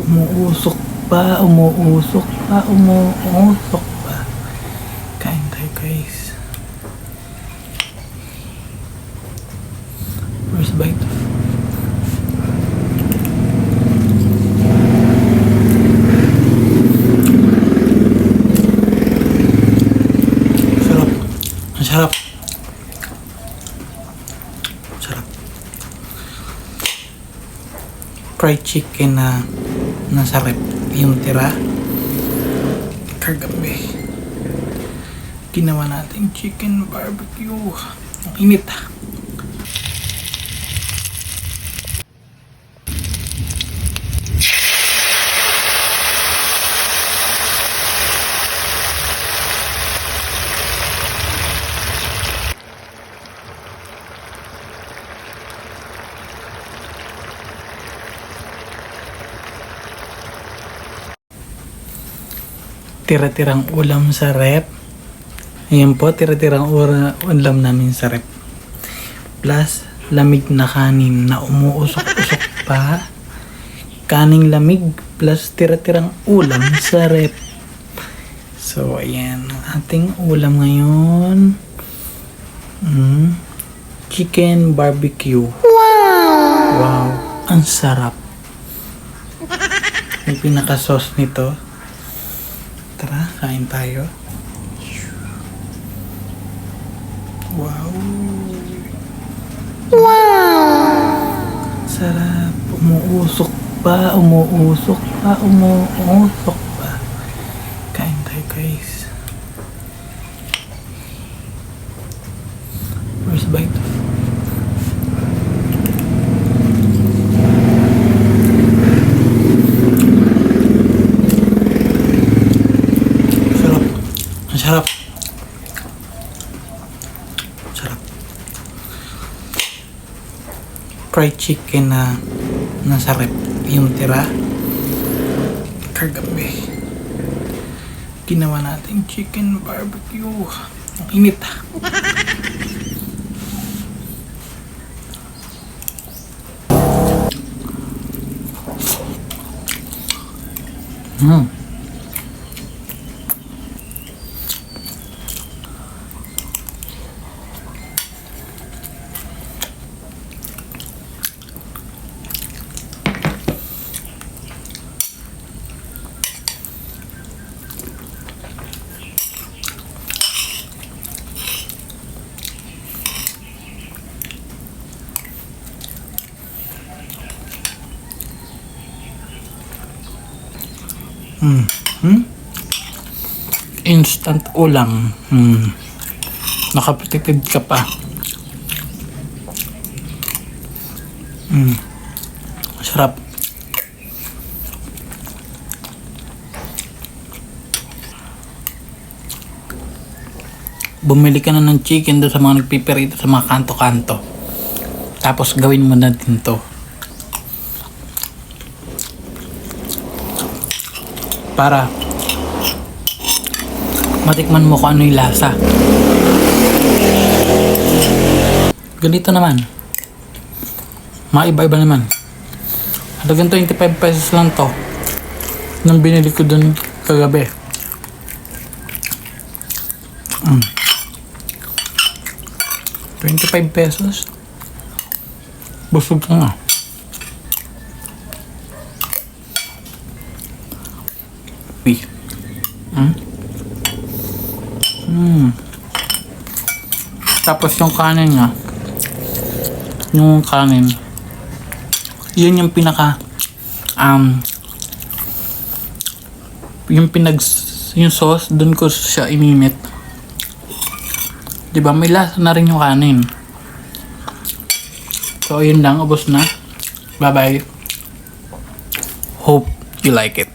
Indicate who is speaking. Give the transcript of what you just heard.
Speaker 1: Umuusok pa, umuusok pa, umuusok pa. Kain tayo guys. First bite. Sarap. Ang sarap. Sarap. Fried chicken na nasa rep yung tira kagabi. Ginawa natin chicken barbecue. Ang init. Tira-tirang ulam sa rep. Ayan po, tira-tirang ulam namin sa rep. Plus, lamig na kanin na umuusok-usok pa. Kaning lamig plus tira-tirang ulam sa rep. So, ayan. Ang ating ulam ngayon. Chicken barbecue. Wow! Ang sarap. Yung pinaka-sauce nito. Tara, kain tayo. Wow! Sarap. Umuusok pa, umuusok pa, umuusok pa. Kain tayo guys. First bite. Sarap. Sarap. Fried chicken na nasa rep yung tira kagabi. Ginawa natin chicken barbecue. Ang init. Instant ulam. Nakapatitid ka pa. Sarap. Bumili ka na ng chicken doon sa mga nagpiperito sa mga kanto-kanto. Tapos gawin mo na din to. Para matikman mo kung ano yung lasa. Ganito naman. Maiba-iba naman. Halagang 25 pesos lang to. Nang binili ko dun kagabi. 25 pesos. Busog ka nga. Tapos yung kanin nga, yung kanin, yun yung pinaka yung sauce, dun ko siya ininit. Diba, may lasa na rin yung kanin. So yun lang, ubos na. Bye bye. Hope you like it.